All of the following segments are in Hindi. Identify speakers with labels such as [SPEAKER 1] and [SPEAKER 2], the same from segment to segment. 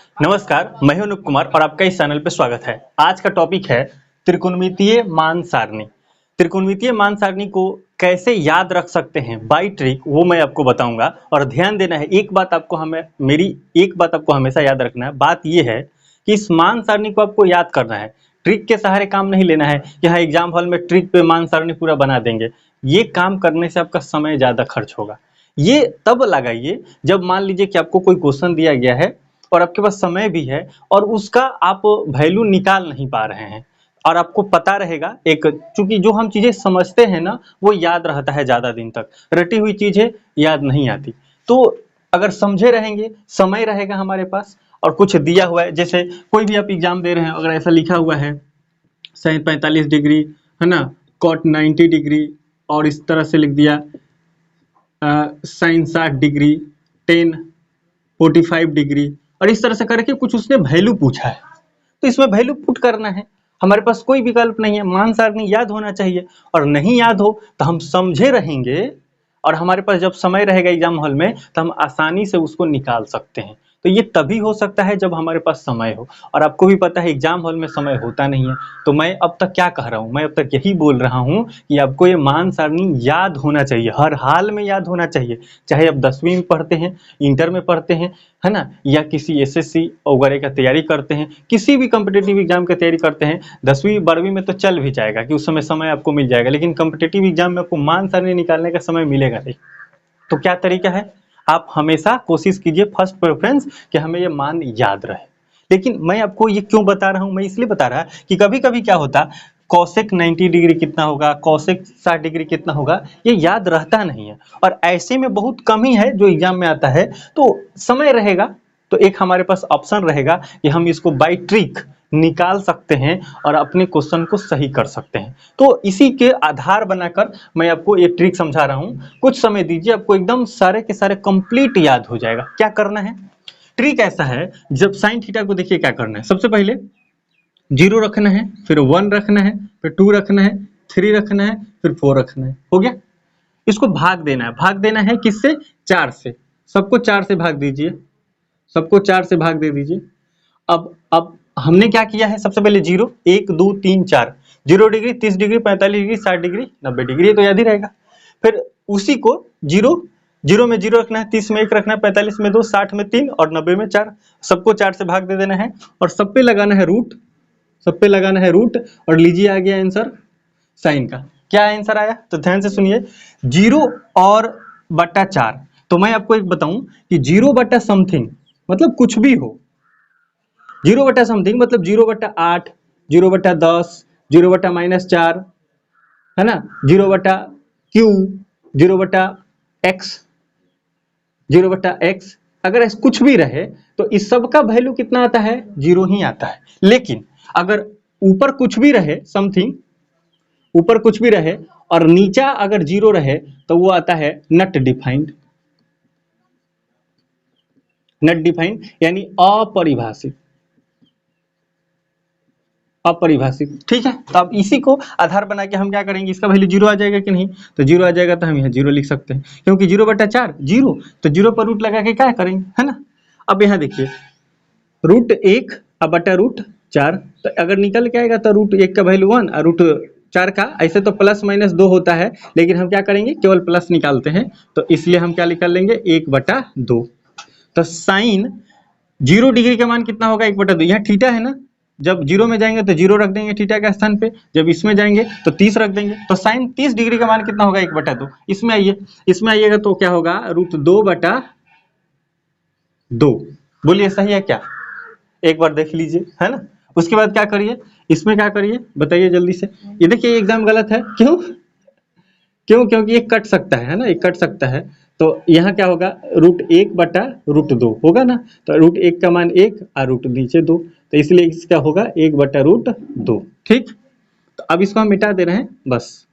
[SPEAKER 1] नमस्कार, मैं हूं अनुप कुमार और आपका इस चैनल पे स्वागत है। आज का टॉपिक है त्रिकोणमितीय मान सारणी। त्रिकोणमितीय मान सारणी को कैसे याद रख सकते हैं बाय ट्रिक, वो मैं आपको बताऊंगा। और ध्यान देना है, एक बात आपको हमेशा याद रखना है। बात ये है कि इस मान सारणी को आपको याद करना है, ट्रिक के सहारे काम नहीं लेना है कि हाँ एग्जाम हॉल में ट्रिक पे मान सारणी पूरा बना देंगे। ये काम करने से आपका समय ज़्यादा खर्च होगा। ये तब लगाइए जब मान लीजिए कि आपको कोई क्वेश्चन दिया गया है और आपके पास समय भी है और उसका आप वैल्यू निकाल नहीं पा रहे हैं और आपको पता रहेगा। एक चूंकि जो हम चीजें समझते हैं ना, वो याद रहता है ज्यादा दिन तक, रटी हुई चीजें याद नहीं आती। तो अगर समझे रहेंगे, समय रहेगा हमारे पास और कुछ दिया हुआ है, जैसे कोई भी आप एग्जाम दे रहे हैं, अगर ऐसा लिखा हुआ है sin 45 डिग्री है ना, cot 90 डिग्री, और इस तरह से लिख दिया sin 60 डिग्री, tan 45 डिग्री, और इस तरह से करके कुछ उसने वैल्यू पूछा है, तो इसमें वैल्यू पुट करना है। हमारे पास कोई विकल्प नहीं है, मान सारणी याद होना चाहिए। और नहीं याद हो तो हम समझे रहेंगे और हमारे पास जब समय रहेगा एग्जाम हॉल में तो हम आसानी से उसको निकाल सकते हैं। तो ये तभी हो सकता है जब हमारे पास समय हो, और आपको भी पता है एग्जाम हॉल में समय होता नहीं है। तो मैं अब तक क्या कह रहा हूँ, मैं अब तक यही बोल रहा हूँ कि आपको ये मान सारणी याद होना चाहिए, हर हाल में याद होना चाहिए। चाहे आप 10वीं में पढ़ते हैं, इंटर में पढ़ते हैं, है ना, या किसी एसएससी वगैरह का तैयारी करते हैं, किसी भी कॉम्पिटिटिव एग्जाम की तैयारी करते हैं। 10वीं 12वीं में तो चल भी जाएगा कि उस समय आपको मिल जाएगा, लेकिन कॉम्पिटिटिव एग्जाम में आपको मान सारणी निकालने का समय मिलेगा नहीं। तो क्या तरीका है, आप हमेशा कोशिश कीजिए फर्स्ट प्रेफरेंस कि हमें ये मान याद रहे। लेकिन मैं आपको ये क्यों बता रहा हूं, मैं इसलिए बता रहा कि कभी कभी क्या होता, कॉसेक 90 डिग्री कितना होगा, कॉसेक 60 डिग्री कितना होगा, ये याद रहता नहीं है। और ऐसे में बहुत कम ही है जो एग्जाम में आता है। तो समय रहेगा तो एक हमारे पास ऑप्शन रहेगा कि हम इसको बाय ट्रिक निकाल सकते हैं और अपने क्वेश्चन को सही कर सकते हैं। तो इसी के आधार बनाकर मैं आपको ये ट्रिक समझा रहा हूं। कुछ समय दीजिए, आपको एकदम सारे के सारे कंप्लीट याद हो जाएगा। क्या करना है, ट्रिक ऐसा है, जब साइन थीटा को देखिए क्या करना है। सबसे पहले 0 रखना है, फिर 1 रखना है, फिर 2 रखना है, 3 रखना है, फिर 4 रखना है। हो गया। इसको भाग देना है। भाग देना है किससे, 4 से। सबको 4 से भाग दीजिए, सबको 4 से भाग दे दीजिए। अब हमने क्या किया है, सबसे पहले 0 1 2 3 4, 0 degree, 30 degree, 45 degree, 60 degree, 90 degree, तो याद ही रहेगा। फिर उसी को 0 0 में 0 रखना है, 30 में 1 रखना है, 45 में 2, 60 में 3 और 90 में 4। सबको 4 से भाग दे देना है और सब पे लगाना है रूट, सब पे लगाना है रूट। और लीजिए आ गया आंसर साइन का। क्या आंसर आया, तो ध्यान से सुनिए, 0 और बटा 4। तो मैं आपको एक बताऊं कि 0 बटा समथिंग मतलब कुछ भी हो, 0 बटा समथिंग मतलब 0 बटा 8, 0 बटा 10, 0 बटा -4, है ना, 0 बटा क्यू, 0 बटा एक्स, 0 बटा एक्स, अगर ऐसा कुछ भी रहे तो इस सब का वैल्यू कितना आता है, 0 ही आता है। लेकिन अगर ऊपर कुछ भी रहे, समथिंग ऊपर कुछ भी रहे और नीचा अगर 0 रहे तो वो आता है नॉट डिफाइंड। नॉट डिफाइंड यानी अपरिभाषित, अपरिभाषित। ठीक है, तो अब इसी को आधार बना के हम क्या करेंगे, इसका वैल्यू 0 आ जाएगा कि नहीं, तो 0 आ जाएगा तो हम यहाँ 0 लिख सकते हैं, क्योंकि 0 बटा 4 0, तो 0 पर रूट लगा के क्या करेंगे, है ना। अब यहाँ देखिए रूट 1 अब बटा रूट 4, तो अगर निकल के आएगा तो रूट 1 का वैल्यू 1 और रूट 4 का, ऐसे तो प्लस माइनस 2 होता है, लेकिन हम क्या करेंगे केवल प्लस निकालते हैं, तो इसलिए हम क्या निकाल लेंगे 1 बटा 2। तो साइन 0 डिग्री का मान कितना होगा, 1 बटा 2। यहाँ थीटा है ना, जब 0 में जाएंगे तो 0 रख देंगे थीटा का स्थान पे, जब इसमें जाएंगे तो 30 रख देंगे। तो साइन 30 डिग्री का मान कितना होगा, 1 बटा 2। इसमें आइए, इसमें आइएगा तो क्या होगा, रूट 2 बटा 2। बोलिए सही है क्या, एक बार देख लीजिए, है ना। उसके बाद क्या करिए, इसमें क्या करिए बताइए जल्दी से। ये देखिए एकदम गलत है, क्यों क्यों, क्योंकि ये कट सकता है ना, ये कट सकता है। तो यहाँ क्या होगा, रूट 1 बटा रूट 2 होगा ना, तो रूट 1 का मान 1 और रूट नीचे 2, तो इसलिए इसका होगा 1 बटा रूट 2। ठीक, तो अब इसको हम मिटा दे रहे हैं बस।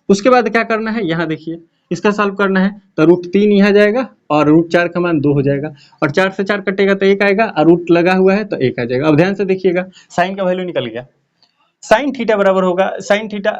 [SPEAKER 1] उसके बाद क्या करना है, यहाँ देखिए इसका सॉल्व करना है, तो रूट 3 यहाँ जाएगा और रूट 4 का मान 2 हो जाएगा, और 4 से 4 कटेगा तो 1 आएगा, और रूट लगा हुआ है तो 1 आ जाएगा। अब ध्यान से देखिएगा, साइन का वैल्यू निकल गया। साइन थीटा बराबर होगा, साइन थीटा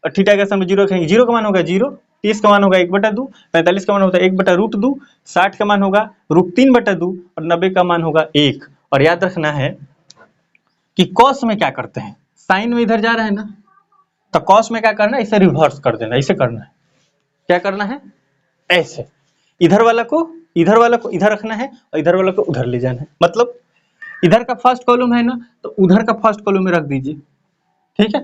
[SPEAKER 1] थीटा का समय 0 रखेंगे, 0 का मान होगा 0, 30 का मान होगा 1 बटा 2, 45 का मान होता है 1 बटा रूट 2, 60 का मान होगा रूट 3 बटा 2 और 90 का मान होगा 1। और याद रखना है कि कॉस में क्या करते हैं, साइन में इधर जा रहा है ना, तो कॉस में क्या करना है, इसे रिवर्स कर देना, इसे करना है, क्या करना है, ऐसे इधर वाला को इधर रखना है और इधर वाला को उधर ले जाना है। मतलब इधर का फर्स्ट कॉलम है ना, तो उधर का फर्स्ट कॉलम में रख दीजिए, ठीक है।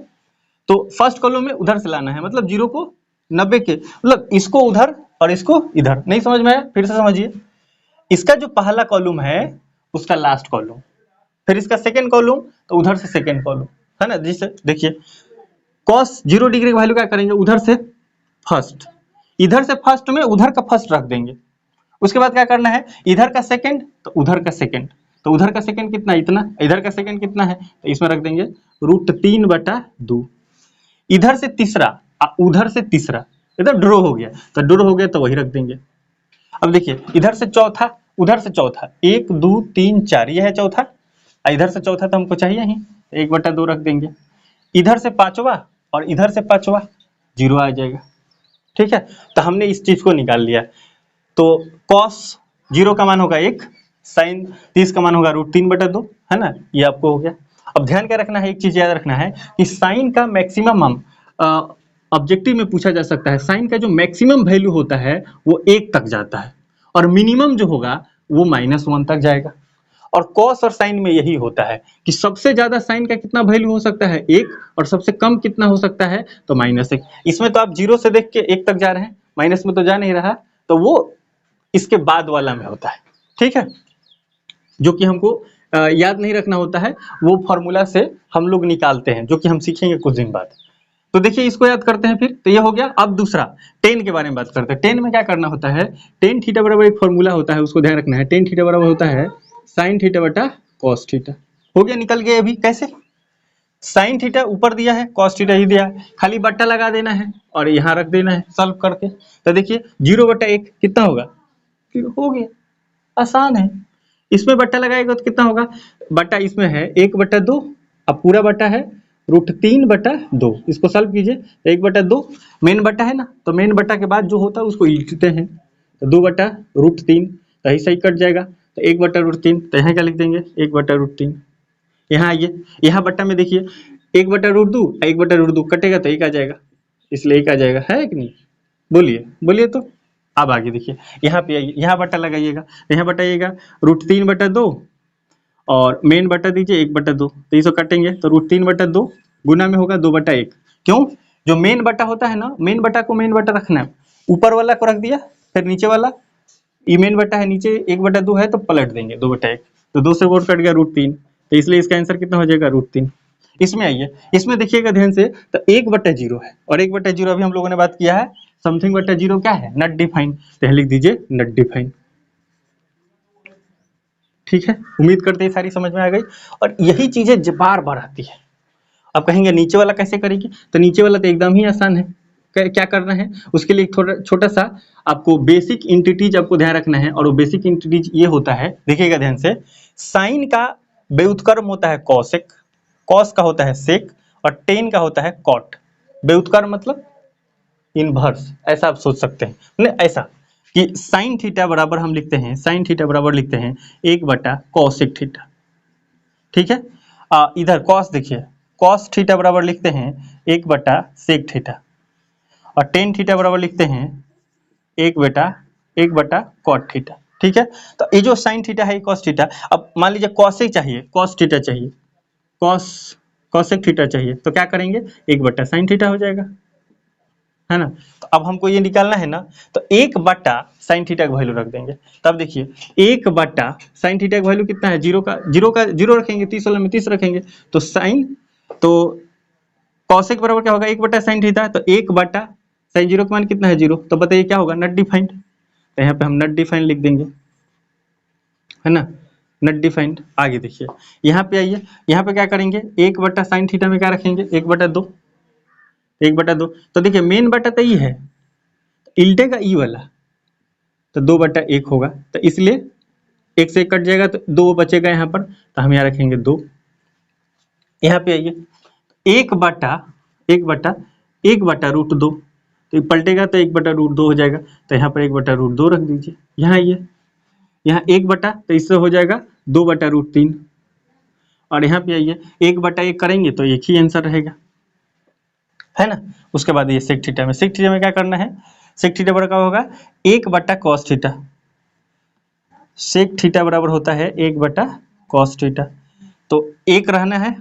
[SPEAKER 1] तो फर्स्ट कॉलम में उधर से लाना है, मतलब 0 को 90 के, मतलब इसको उधर और इसको इधर। नहीं समझ में आया, फिर से समझिए। इसका जो पहला कॉलम है उसका लास्ट कॉलम, फिर इसका सेकंड कॉलम, तो उधर से सेकंड कॉलम, है ना। जिससे देखिए cos 0 डिग्री का वैल्यू क्या करेंगे, उधर से फर्स्ट, इधर से फर्स्ट में उधर का फर्स्ट रख देंगे। उसके बाद क्या करना है, इधर का सेकंड तो उधर का सेकंड, तो उधर का सेकंड कितना, इतना, इधर का सेकंड कितना है, तो इसमें रख देंगे √3/2। इधर से तीसरा उधर से तीसरा, इधर ड्रॉ हो गया, तो ड्रॉ हो गया तो वही रख देंगे। अब देखिए इधर से चौथा उधर से चौथा, 1 2 3 4, यह है चौथा, इधर से चौथा तो हमको चाहिए ही, 1/2 रख देंगे। इधर से पांचवा और इधर से पांचवा 0 आ जाएगा, ठीक है। तो हमने इस चीज को निकाल लिया। तो cos 0 का मान होगा 1, साइन 30 का मान होगा √3/2, है ना, ये आपको हो गया। अब ध्यान क्या रखना है, एक चीज याद रखना है कि साइन का मैक्सिमम ऑब्जेक्टिव में पूछा जा सकता है, साइन का जो मैक्सिमम वैल्यू होता है वो 1 तक जाता है और मिनिमम जो होगा वो -1 तक जाएगा। और कॉस और साइन में यही होता है कि सबसे ज्यादा साइन का कितना वैल्यू हो सकता है 1, और सबसे कम कितना हो सकता है तो -1। इसमें तो आप 0 से देख के 1 तक जा रहे हैं, माइनस में तो जा नहीं रहा, तो वो इसके बाद वाला में होता है, ठीक है। जो कि हमको याद नहीं रखना होता है, वो फॉर्मूला से हम लोग निकालते हैं, जो कि हम सीखेंगे कुछ दिन बाद। तो देखिए इसको याद करते हैं फिर, तो ये हो गया। अब दूसरा टेन के बारे में बात करते हैं। टेन में क्या करना होता है, टेन थीटा बराबर एक फॉर्मूला होता है, उसको ध्यान रखना है। टेन थीटा बराबर होता है साइन थीटा बटा कॉस थीटा। हो गया, निकल गया। अभी कैसे, साइन थीटा ऊपर दिया है, कॉस थीटा ही दिया है, खाली बट्टा लगा देना है और यहाँ रख देना है सॉल्व करके। तो देखिए 0/1 कितना होगा, हो गया, आसान है। इसमें बट्टा लगाएगा तो कितना होगा, बट्टा इसमें है 1/2, अब पूरा बट्टा है √3/2। इसको सॉल्व कीजिए, 1/2 मेन बट्टा है ना, तो मेन बट्टा के बाद जो होता है उसको लिखते हैं, तो 2/√3, तो यही सही कट जाएगा। तो 1/√3, तो यहाँ क्या लिख देंगे 1/√3। यहाँ आइए, यहाँ बट्टा में देखिए 1/√2 1/√2 कटेगा तो 1 आ जाएगा, इसलिए 1 आ जाएगा, है कि नहीं, बोलिए बोलिए। तो अब आगे देखिए, यहाँ पे आइए, यहाँ बट्टा लगाइएगा, यहाँ बटाइएगा √3/2 और मेन बट्टा दीजिए 1/2, तो इसको काटेंगे तो √3/2 गुना में होगा 2/1। क्यों, जो मेन बट्टा होता है ना, मेन बट्टा को मेन बट्टा रखना है, ऊपर वाला को रख दिया, फिर नीचे वाला, ये मेन बट्टा है, नीचे 1/2 है तो पलट देंगे 2/1, तो 2 से 4 कट गया √3, तो इसलिए इसका आंसर कितना हो जाएगा √3। इसमें आइए, इसमें देखिएगा ध्यान से, तो 1/0 है और 1/0 अभी हम लोगों ने बात किया है, समथिंग बटा 0 क्या है, नॉट डिफाइन, तो लिख दीजिए नॉट डिफाइन। ठीक है, उम्मीद करते हैं सारी समझ में आ गई। और यही चीजें बार बार आती है। अब कहेंगे नीचे वाला कैसे करेंगे, तो नीचे वाला तो एकदम ही आसान है। क्या करना है, उसके लिए थोड़ा छोटा सा आपको बेसिक इंटिटीज आपको ध्यान रखना है, और वो बेसिक इंटिटीज ये होता है, देखिएगा ध्यान से, साइन का व्युत्क्रम होता है कॉसेक, कॉस का होता है सेक, और टेन का होता है कॉट। व्युत्क्रम मतलब इनवर्स, ऐसा आप सोच सकते हैं, ऐसा कि साइन थीटा बराबर हम लिखते हैं, साइन थीटा बराबर लिखते हैं 1/cosec थीटा। ठीक है, इधर कॉस देखिए, कॉस थीटा बराबर लिखते हैं 1/sec थीटा, और टेन थीटा बराबर लिखते हैं 1/cot थीटा। ठीक है, तो ये जो साइन थीटा है कॉस थीटा, अब मान लीजिए कॉसेक चाहिए, कॉस थीटा चाहिए, कॉसेक थीटा चाहिए, तो क्या करेंगे 1/sin थीटा हो जाएगा, है ना। तो अब हमको ये निकालना है ना, तो 1/sin थीटा का वैल्यू रख देंगे। तब देखिए 1/sin थीटा का वैल्यू कितना है, 0 रखेंगे, 30 वाले में 30 रखेंगे, तो साइन, तो कॉसेक बराबर क्या होगा 1/sin थीटा, तो 1/sin 0 का मान कितना है 0, तो बताइए क्या होगा, नॉट डिफाइंड, तो यहाँ पे हम नॉट डिफाइंड लिख देंगे, है ना, नॉट डिफाइंड। आगे देखिए, यहाँ पे आइए, यहाँ पे क्या करेंगे 1/sin थीटा में क्या रखेंगे 1/2, 1/2, तो देखिए मेन बटा तो ई है, इल्टे का ई वाला, तो 2/1 होगा, तो इसलिए 1 से 1 कट जाएगा तो 2 बचेगा यहाँ पर, तो हम यहाँ रखेंगे 2। यहाँ पे आइए, 1/√2, तो पलटेगा तो 1/√2 हो जाएगा, तो यहाँ पर 1/√2 रख दीजिए। यहाँ आइए, यहाँ 1 बटा, तो इससे हो जाएगा 2/√3 और यहाँ पे आइए 1/1 करेंगे तो एक ही आंसर रहेगा, है ना। उसके बाद ये सेक थीटा में क्या करना है, सेक थीटा बराबर होगा 1/cos थीटा। सेक थीटा बराबर होता है 1/cos थीटा। तो 1 रहना है,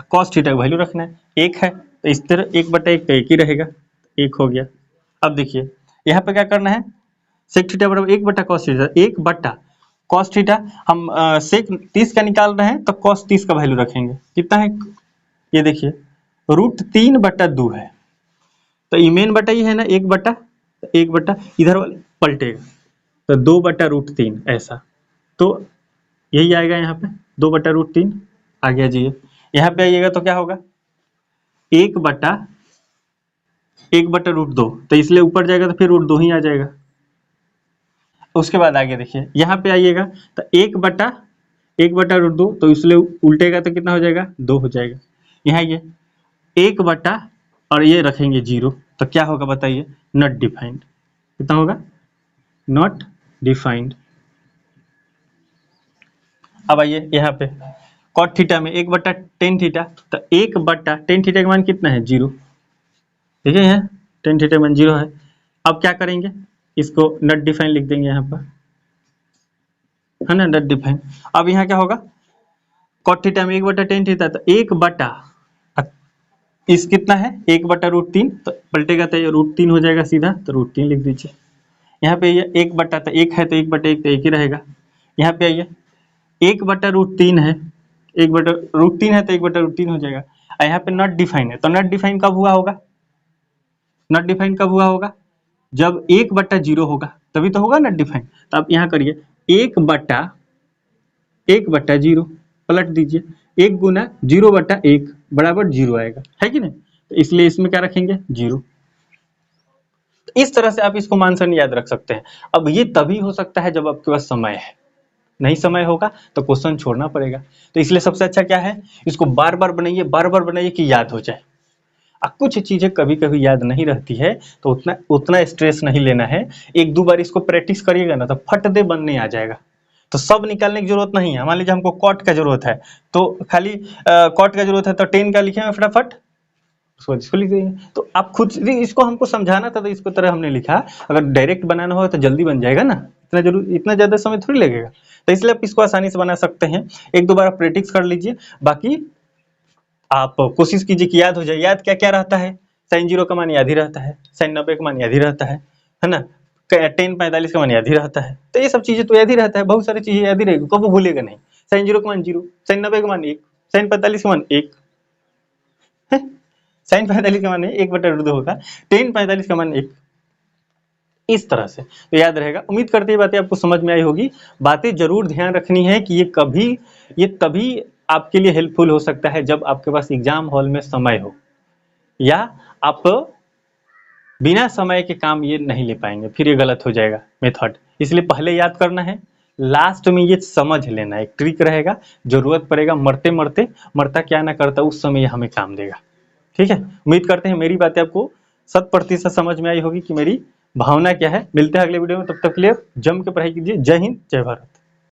[SPEAKER 1] cos थीटा का वैल्यू रखना है, 1 है तो इस तरह 1/1 तो 1 ही रहेगा, 1 हो गया। अब देखिए यहाँ पे क्या करना है, सेक थीटा बराबर 1/cos थीटा, 1/cos थीटा हम सेक 30 का निकाल रहे हैं तो cos 30 का वैल्यू रखेंगे, कितना है ये देखिए √3/2 है, तो ये मेन बटा ही है ना, 1 बटा इधर पलटेगा तो 2/√3 ऐसा, तो यही आएगा यहाँ पे 2/√3 आ गया जी। यहाँ पे आइएगा तो क्या होगा 1/√2, तो इसलिए ऊपर जाएगा तो फिर √2 ही आ जाएगा। उसके बाद आगे देखिए यहाँ पे आइएगा तो 1/√2, तो इसलिए उल्टेगा तो कितना हो जाएगा 2 हो जाएगा। यहाँ ये 1 बटा और ये रखेंगे 0, तो क्या होगा बताइए, नॉट डिफाइंड। कितना होगा, नॉट डिफाइंड। अब आइए यहाँ पे कॉट थीटा में 1/tan थीटा, तो 1/tan थीटा का मान कितना है 0, ठीक है, यहाँ tan थीटा का मान 0 है। अब क्या करेंगे, इसको नॉट डिफाइंड लिख देंगे यहाँ पर, है ना, नॉट डिफाइंड। अब यहाँ क्या होगा, कॉट थीटा में 1/tan थीटा, तो 1 इस कितना है 1/√3, तो पलटेगा तो ये √3 हो जाएगा सीधा, तो √3 लिख दीजिए। यहाँ पे ये 1 तो 1 है तो 1/1 तो 1 ही रहेगा। यहाँ पे आइए 1/√3 है, 1/√3 है तो 1/√3 हो जाएगा। और यहाँ पे नॉट डिफाइन है, तो नॉट डिफाइन कब हुआ होगा, नॉट डिफाइन कब हुआ होगा, जब 1/0 होगा तभी तो होगा नॉट डिफाइन। तो आप यहाँ करिए 1/0 पलट दीजिए, 1 गुना 0/1 बराबर 0 आएगा, है कि नहीं, तो इसलिए इसमें क्या रखेंगे 0। तो इस तरह से आप इसको मानसर याद रख सकते हैं। अब ये तभी हो सकता है जब आपके पास समय है, नहीं समय होगा तो क्वेश्चन छोड़ना पड़ेगा। तो इसलिए सबसे अच्छा क्या है, इसको बार बार बनाइए कि याद हो जाए। कुछ चीजें कभी कभी याद नहीं रहती है तो उतना स्ट्रेस नहीं लेना है, 1-2 बार इसको प्रैक्टिस करिएगा ना तो फट दे बनने आ जाएगा। तो सब निकालने की जरूरत नहीं है। मान लीजिए हमको कॉट का जरूरत है तो खाली कॉट का जरूरत है तो 10 का लिखेंगे फटाफट, इसको लिख देंगे। तो आप खुद इसको हमको समझाना था तो इसको तरह हमने लिखा, अगर डायरेक्ट बनाना हो तो जल्दी बन जाएगा ना, इतना ज्यादा समय थोड़ी लगेगा। तो इसलिए आप इसको आसानी से बना सकते हैं, 1-2 बार आप प्रैक्टिस कर लीजिए। बाकी आप कोशिश कीजिए कि याद हो जाए। याद क्या क्या रहता है, sin 0 का मान याद ही रहता है, sin 90 का मान याद ही रहता है ना, tan 45 का मान याद ही रहता है। तो ये सब चीजें तो याद ही रहता है, बहुत सारी चीजें याद ही रहेगी, कब भूलेगा नहीं। sin 0 का मान 0, sin 90 का मान 1, sin 45 का मान 1 है, sin 45 का मान 1/2 होगा, tan 45 का मान 1, इस तरह से तो याद रहेगा। उम्मीद करते हैं बातें आपको समझ में आई होगी। बातें जरूर ध्यान रखनी है कि ये तभी आपके लिए हेल्पफुल हो सकता है जब आपके पास एग्जाम हॉल में समय हो, या आप बिना समय के काम ये नहीं ले पाएंगे, फिर ये गलत हो जाएगा मेथड। इसलिए पहले याद करना है, लास्ट में ये समझ लेना, एक ट्रिक रहेगा, जरूरत पड़ेगा मरता क्या ना करता उस समय ये हमें काम देगा। ठीक है, उम्मीद करते हैं मेरी बातें आपको 100% समझ में आई होगी कि मेरी भावना क्या है। मिलते हैं अगले वीडियो में, तब तक के लिए जम के पढ़ाई कीजिए। जय हिंद, जय भारत।